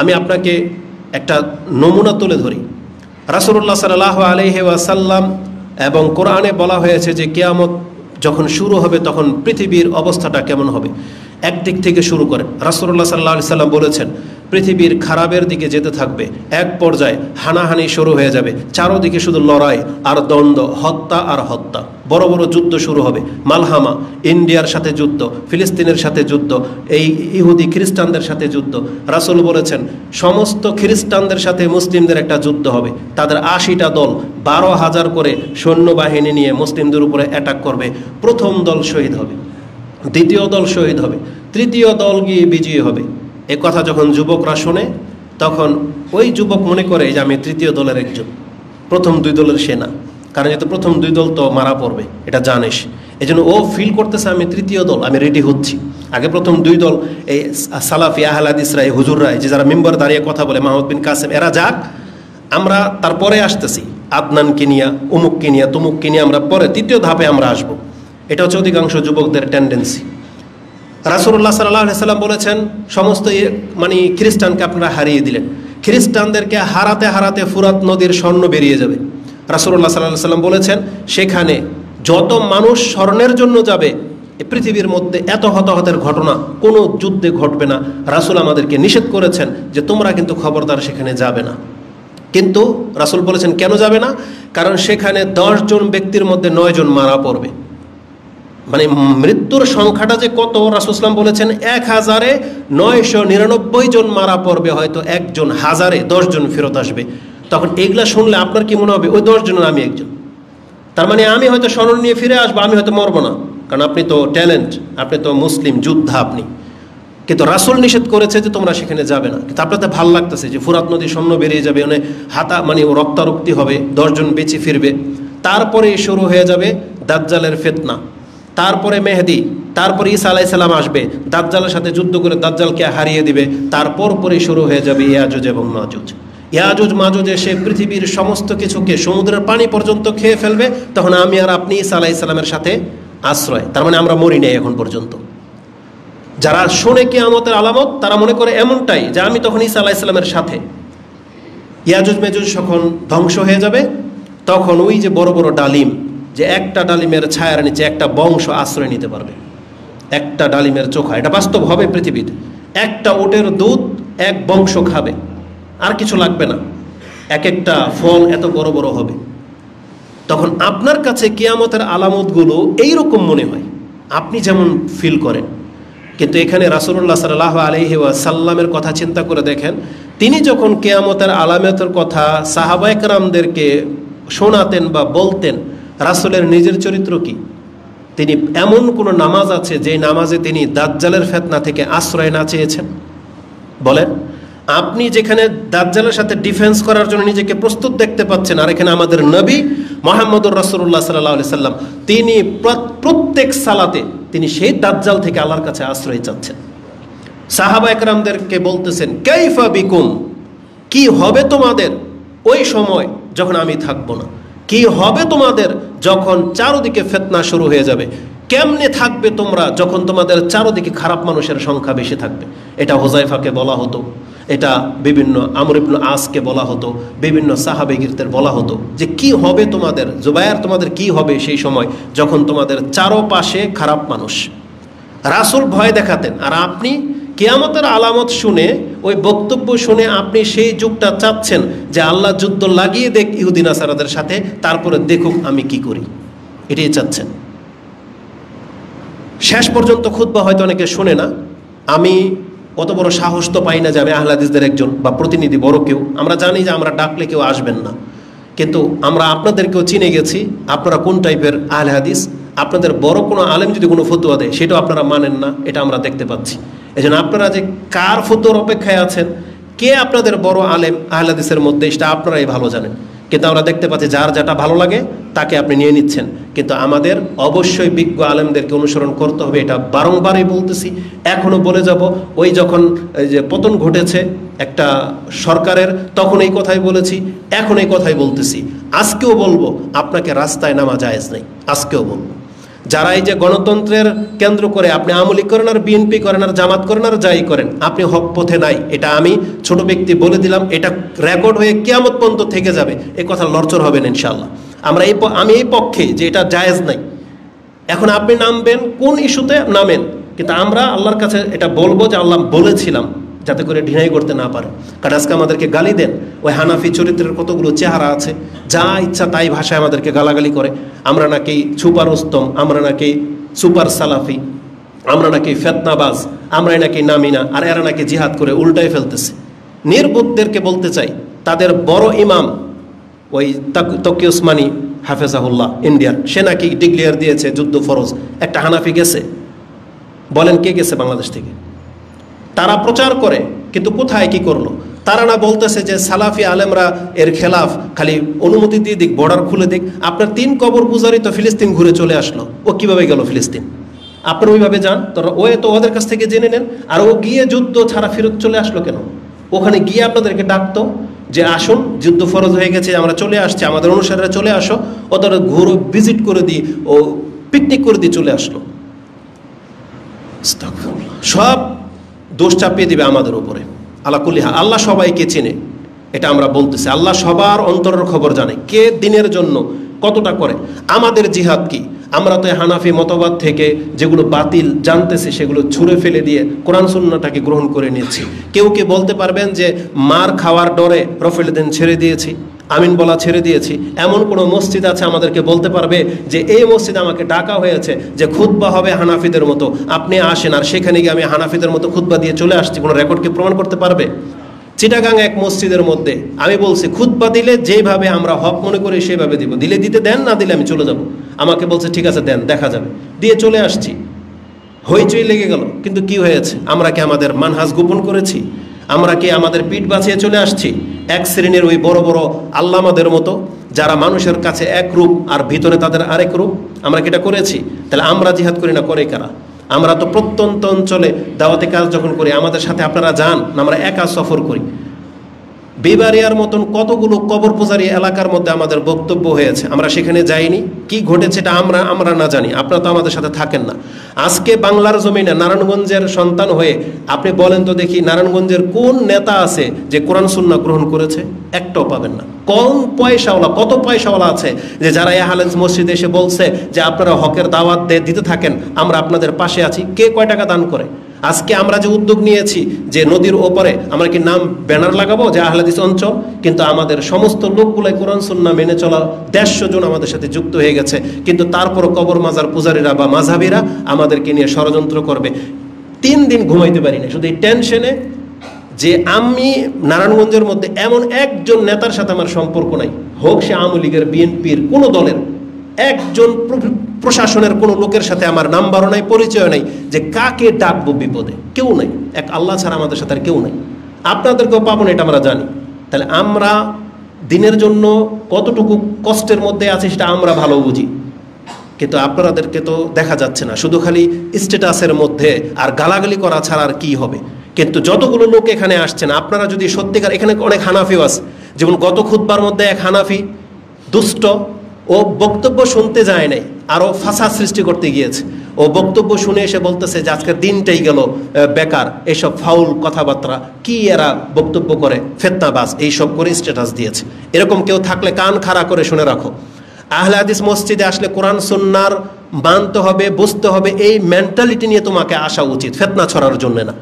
আমি আপনাকে একটা নমুনা তুলে ধরি। রাসূলুল্লাহ সাল্লাল্লাহু আলাইহি ওয়াসাল্লাম এবং কোরআনে বলা হয়েছে যে কিয়ামত যখন শুরু হবে তখন পৃথিবীর অবস্থাটা কেমন হবে। একদিক থেকে শুরু করেন। রাসূলুল্লাহ সাল্লাল্লাহু আলাইহি সাল্লাম বলেছেন পৃথিবীর খারাপের দিকে যেতে থাকবে, এক পর্যায়ে হানাহানি শুরু হয়ে যাবে, চারোদিকে শুধু লড়াই আর দ্বন্দ্ব, হত্যা আর হত্যা, বড় বড় যুদ্ধ শুরু হবে। মালহামা, ইন্ডিয়ার সাথে যুদ্ধ, ফিলিস্তিনের সাথে যুদ্ধ, এই ইহুদি খ্রিস্টানদের সাথে যুদ্ধ। রাসূল বলেছেন সমস্ত খ্রিস্টানদের সাথে মুসলিমদের একটা যুদ্ধ হবে। তাদের ৮০টা দল ১২,০০০ করে সৈন্যবাহিনী নিয়ে মুসলিমদের উপরে অ্যাটাক করবে। প্রথম দল শহীদ হবে, দ্বিতীয় দল শহীদ হবে, তৃতীয় দল গিয়ে বিজয়ী হবে। এ কথা যখন যুবকরা শোনে তখন ওই যুবক মনে করে যে আমি তৃতীয় দলের একজন, প্রথম দুই দলের সেনা। কারণ যেহেতু প্রথম দুই দল তো মারা পড়বে, এটা জানিস, এই জন্য ও ফিল করতেছে আমি তৃতীয় দল, আমি রেডি হচ্ছি। আগে প্রথম দুই দল এই সালাফি আহলে হাদিসরা, এই হুজুররা, যে যারা মিম্বর দাঁড়িয়ে কথা বলে, মাহমুদ বিন কাসেম, এরা যাক, আমরা তারপরে আসতেছি, আদনানকে নিয়ে, অমুককে নিয়ে, তমুককে নিয়ে আমরা পরে তৃতীয় ধাপে আমরা আসব। এটা হচ্ছে অধিকাংশ যুবকদের টেন্ডেন্সি। রাসূলুল্লাহ সাল্লাল্লাহু আলাইহি সাল্লাম বলেছেন সমস্ত খ্রিস্টানকে আপনারা হারিয়ে দিলেন, খ্রিস্টানদেরকে হারাতে হারাতে ফুরাত নদীর স্বর্ণ বেরিয়ে যাবে। রাসূলুল্লাহ সাল্লাল্লাহু আলাইহি সাল্লাম বলেছেন সেখানে যত মানুষ স্বর্ণের জন্য যাবে, পৃথিবীর মধ্যে এত হতাহতের ঘটনা কোনো যুদ্ধে ঘটবে না। রাসূল আমাদেরকে নিষেধ করেছেন যে তোমরা কিন্তু খবরদার সেখানে যাবে না। কিন্তু রাসূল বলেছেন কেন যাবে না? কারণ সেখানে ১০ জন ব্যক্তির মধ্যে ৯ জন মারা পড়বে। মানে মৃত্যুর সংখ্যাটা যে কত, রাসূল সাল্লাল্লাহু বলেছেন ১,৯৯৯ জন মারা পড়বে, হয়তো একজন, হাজারে ১০ জন ফেরত আসবে। তখন এগুলা শুনলে আপনার কি মনে হবে? ওই ১০ জনের আমি একজন। তার মানে আমি হয়তো স্মরণ নিয়ে ফিরে আসবো, আমি হয়তো মরবো না, কারণ আপনি তো ট্যালেন্ট, আপনি তো মুসলিম যোদ্ধা আপনি। কিন্তু রাসূল নিষেধ করেছে যে তোমরা সেখানে যাবে না। কিন্তু আপনাদের ভালো লাগতেছে যে ফুরাত নদী স্বর্ণ বেরিয়ে যাবে, মানে রক্তারক্তি হবে, ১০ জন বেঁচে ফিরবে। তারপরে শুরু হয়ে যাবে দাজ্জালের ফিতনা, তারপরে মেহেদি, তারপরে ঈসা আলাইহিস সালাম আসবে, দাজ্জালের সাথে যুদ্ধ করে দাজ্জালকে হারিয়ে দিবে। তারপর পরে শুরু হয়ে যাবে ইয়াজুজ এবং মাজুজ। ইয়াজুজ মাজুজ এসে পৃথিবীর সমস্ত কিছুকে, সমুদ্রের পানি পর্যন্ত খেয়ে ফেলবে। তখন আমি আর আপনি ঈসা আলাইহিস সালামের সাথে আশ্রয়, তার মানে আমরা মরি নাই এখন পর্যন্ত। যারা শোনে কিয়ামতের আলামত তারা মনে করে এমনটাই যে আমি তখন ঈসা আলাইহিস সালামের সাথে। ইয়াজুজ মাজুজ যখন ধ্বংস হয়ে যাবে তখন ওই যে বড় বড় ডালিম, যে একটা ডালিমের ছায়ার নিচে একটা বংশ আশ্রয় নিতে পারবে, একটা ডালিমের চোখা, এটা বাস্তব হবে পৃথিবীতে। একটা উটের দুধ এক বংশ খাবে, আর কিছু লাগবে না, এক একটা ফল এত বড় বড় হবে। তখন আপনার কাছে কিয়ামতের আলামতগুলো এইরকম মনে হয়, আপনি যেমন ফিল করেন। কিন্তু এখানে রাসূলুল্লাহ সাল্লাল্লাহু আলাইহি ওয়াসাল্লামের কথা চিন্তা করে দেখেন, তিনি যখন কিয়ামতের আলামতের কথা সাহাবায়ে কেরামদেরকে শোনাতেন বা বলতেন, রাসূলের নিজের চরিত্র কি? তিনি এমন কোনো নামাজ আছে যে নামাজে তিনি দাজ্জালের ফিতনা থেকে আশ্রয় না চেয়েছেন? বলেন, আপনি যেখানে দাজ্জালের সাথে ডিফেন্স করার জন্য নিজেকে প্রস্তুত দেখতে পাচ্ছেন, আর এখানে আমাদের নবী মুহাম্মদুর রাসূলুল্লাহ সাল্লাল্লাহু আলাইহি সাল্লাম তিনি প্রত্যেক সালাতে তিনি সেই দাজ্জাল থেকে আল্লাহর কাছে আশ্রয় চাচ্ছেন। সাহাবায়ে কেরামদেরকে বলতেছেন কাইফা বিকুম, কি হবে তোমাদের ওই সময় যখন আমি থাকবো না? কি হবে তোমাদের যখন চারদিকে ফিতনা শুরু হয়ে যাবে? কেমনে থাকবে তোমরা যখন তোমাদের চারদিকে খারাপ মানুষের সংখ্যা বেশি থাকবে? এটা হুযায়ফাকে বলা হতো, এটা বিভিন্ন আমর ইবনে আসকে বলা হতো, বিভিন্ন সাহাবেগীরদের বলা হতো যে কি হবে তোমাদের, জুবায়ের তোমাদের কি হবে সেই সময় যখন তোমাদের চারপাশে খারাপ মানুষ। রাসূল ভয় দেখাতেন, আর আপনি কিয়ামতের আলামত শুনে, ওই বক্তব্য শুনে আপনি সেই যুগটা চাচ্ছেন যে আল্লাহ যুদ্ধ লাগিয়ে দেখ ইহুদি নাসারাদের সাথে, তারপরে দেখুক আমি কি করি, এটাই চাচ্ছেন। শেষ পর্যন্ত খুতবা হয়তো অনেকে শোনে না। আমি অত বড় সাহস তো পাই না যে আমি আহলে হাদিসদের একজন বা প্রতিনিধি, বড় কেউ। আমরা জানি যে আমরা ডাকলে কেউ আসবেন না, কিন্তু আমরা আপনাদেরকেও চিনে গেছি আপনারা কোন টাইপের আহলে হাদিস। আপনাদের বড় কোনো আলেম যদি কোনো ফতোয়া দেয় সেটাও আপনারা মানেন না, এটা আমরা দেখতে পাচ্ছি। এই জন্য আপনারা যে কার ফতোয়ার অপেক্ষায় আছেন, কে আপনাদের বড় আলেম আহলে হাদিসের মধ্যে, সেটা আপনারাই ভালো জানেন। কিন্তু আমরা দেখতে পাচ্ছি যার যেটা ভালো লাগে তাকে আপনি নিয়ে নিচ্ছেন। কিন্তু আমাদের অবশ্যই বিজ্ঞ আলেমদেরকে অনুসরণ করতে হবে, এটা বারংবারই বলতেছি, এখনও বলে যাব। ওই যখন এই যে পতন ঘটেছে একটা সরকারের, তখন এই কথাই বলেছি, এখন এই কথাই বলতেছি, আজকেও বলবো আপনাকে রাস্তায় নামা জায়েজ নেই, আজকেও বলবো। যারা এই যে গণতন্ত্রের কেন্দ্র করে আপনি আওয়ামী লীগ করেন আর বিএনপি করেন আর জামাত করেন আর যাই করেন, আপনি হক পথে নাই। এটা আমি ছোট ব্যক্তি বলে দিলাম, এটা রেকর্ড হয়ে কিয়ামত পর্যন্ত থেকে যাবে, এই কথা লড়চড় হবে না ইনশাআল্লাহ। আমি এই পক্ষে যে এটা জায়েজ নাই। এখন আপনি নামবেন কোন ইস্যুতে নামেন, কিন্তু আমরা আল্লাহর কাছে এটা বলবো যে আল্লাহ বলেছিলাম, যাতে করে ঢিনাই করতে না পারে। কারণ আজকে আমাদেরকে গালি দেন, ওই হানাফি চরিত্রের কতগুলো চেহারা আছে, যা ইচ্ছা তাই ভাষায় আমাদেরকে গালাগালি করে। আমরা নাকি সুপার উস্তম, আমরা নাকি সুপার সালাফি, আমরা নাকি ফেতনাবাজ, আমরাই নাকি নামি না, আর এরা নাকি জিহাদ করে উল্টাই ফেলতেছে। নির্বুদ্ধদেরকে বলতে চাই, তাদের বড় ইমাম ওই তকি ওসমানী হাফেজাহুল্লাহ ইন্ডিয়ার, সে নাকি ডিক্লেয়ার দিয়েছে যুদ্ধ ফরজ। একটা হানাফি গেছে? বলেন কে গেছে বাংলাদেশ থেকে? তারা প্রচার করে, কিন্তু কোথায় কি করলো? তারা না বলতেছে যে সালাফি আলেমরা এর খেলাফ, খালি অনুমতি দিয়ে দিক, বর্ডার খুলে দিক। আপনার 3 কবর পূজারি তো ফিলিস্তিন ঘুরে চলে আসলো, ও কিভাবে গেল ফিলিস্তিন? আপনার ওইভাবে যান, তোরা তো ওদের কাছ থেকে জেনে নেন। আর ও গিয়ে যুদ্ধ ছাড়া ফেরত চলে আসলো কেন? ওখানে গিয়ে আপনাদেরকে ডাকতো যে আসুন, যুদ্ধ ফরজ হয়ে গেছে, আমরা চলে আসছি, আমাদের অনুসারীরা চলে আসো। ও তারা ঘুরো ভিজিট করে দিয়ে, ও পিকনিক করে দিয়ে চলে আসলো। সব দোষ চাপিয়ে দিবে আমাদের উপরে। আলাকুল্লিহা, আল্লাহ সবাইকে চেনে, এটা আমরা বলতেছি। আল্লাহ সবার অন্তরের খবর জানে, কে দিনের জন্য কতটা করে। আমাদের জিহাদ কি? আমরা তো হানাফি মতবাদ থেকে যেগুলো বাতিল জানতেছি সেগুলো ছুঁড়ে ফেলে দিয়ে কোরআন সুন্নাহটাকে গ্রহণ করে নিচ্ছি। কেউ কি বলতে পারবেন যে মার খাওয়ার ডরে রফেল দিন ছেড়ে দিয়েছি, আমিন বলা ছেড়ে দিয়েছি? এমন কোনো মসজিদ আছে আমাদেরকে বলতে পারবে যে এই মসজিদে আমাকে ডাকা হয়েছে যে খুতবা হবে হানাফিদের মতো, আপনি আসেন, আর সেখানে গিয়ে আমি হানাফিদের মতো খুতবা দিয়ে চলে আসছি? কোনো রেকর্ডকে প্রমাণ করতে পারবে? চিটাগাং এক মসজিদের মধ্যে আমি বলছি খুতবা দিলে যেভাবে আমরা হক মনে করি সেভাবে দিব, দিলে দিতে দেন, না দিলে আমি চলে যাব। আমাকে বলছে ঠিক আছে দেন, দেখা যাবে, দিয়ে চলে আসছি। হইচই লেগে গেল, কিন্তু কি হয়েছে? আমরা কি আমাদের মানহাজ গোপন করেছি? আমরা কি আমাদের পিঠ বাঁচিয়ে চলে আসছি? এক শ্রেণীর ওই বড় বড় আল্লামাদের মতো, যারা মানুষের কাছে এক রূপ আর ভিতরে তাদের আরেক রূপ, আমরা কি এটা করেছি? তাহলে আমরা জিহাদ করি না, করে কারা? আমরা তো প্রত্যন্ত অঞ্চলে দাওয়াতি কাজ যখন করি, আমাদের সাথে আপনারা যান না, আমরা একা সফর করি। বিবারিয়ার মতন কতগুলো কবর পূজারী এলাকার মধ্যে আমাদের বক্তব্য হয়েছে, আমরা সেখানে যাইনি? কি ঘটেছে এটা আমরা না জানি, আপনারা তো আমাদের সাথে থাকেন না। আজকে বাংলার জমিনে নারায়ণগঞ্জের সন্তান হয়ে আপনি বলেন তো দেখি, নারায়ণগঞ্জের কোন নেতা আছে যে কোরআন সুন্নাহ গ্রহণ করেছে? একটাও পাবেন না। কত পয়সাওয়ালা আছে যে যারা আহলে মসজিদে এসে বলছে যে আপনারা হকের দাওয়াত দিতে থাকেন, আমরা আপনাদের পাশে আছি। কে কয় টাকা দান করে? আজকে আমরা যে উদ্যোগ নিয়েছি যে নদীর ওপরে আমরা কি নাম ব্যানার লাগাবো যে আহলে হাদিস অঞ্চল, কিন্তু আমাদের সমস্ত লোকগুলাই কোরআন সুন্নাহ মেনে চলা 150 জন আমাদের সাথে যুক্ত হয়ে গেছে, কিন্তু তারপরও কবর মাজার পূজারীরা বা মাঝহাবিরা আমাদেরকে নিয়ে ষড়যন্ত্র করবে। 3 দিন ঘুমাইতে পারি না শুধু এই টেনশনে যে আমি নারায়ণগঞ্জের মধ্যে এমন একজন নেতার সাথে আমার সম্পর্ক নাই, হোক সে আওয়ামী লীগের, বিএনপির, কোনো দলের, একজন প্রশাসনের কোনো লোকের সাথে আমার নাম্বারও নাই, পরিচয় নাই, যে কাকে ডাকবো বিপদে, কেউ নাই। এক আল্লাহ ছাড়া আমাদের সাথে আর কেউ নাই। আপনাদেরকেও পাবো না, এটা আমরা জানি। তাহলে আমরা দিনের জন্য কতটুকু কষ্টের মধ্যে আছি সেটা আমরা ভালো বুঝি, কিন্তু আপনাদেরকে তো দেখা যাচ্ছে না, শুধু খালি স্ট্যাটাসের মধ্যে আর গালাগালি করা ছাড়া আর কি হবে। কিন্তু যতগুলো লোক এখানে আসছেন, আপনারা যদি সত্যিকার, এখানে অনেক হানাফিও আছে, যেমন গত খুতবার মধ্যে এক হানাফি দুষ্ট, ও বক্তব্য শুনতে যায় নাই, আরও ফাসাদ সৃষ্টি করতে গিয়েছে। ও বক্তব্য শুনে এসে বলতেছে যে আজকের দিনটাই গেল বেকার, এইসব ফাউল কথাবার্তা, কি এরা বক্তব্য করে, ফেতনাবাজ, এইসব করে স্ট্যাটাস দিয়েছে। এরকম কেউ থাকলে কান খাড়া করে শুনে রাখো। আহলে হাদিস মসজিদে আসলে কোরআন সুন্নাহর মানতে হবে, বুঝতে হবে, এই মেন্টালিটি নিয়ে তোমাকে আসা উচিত, ফেতনা ছড়ার জন্য না।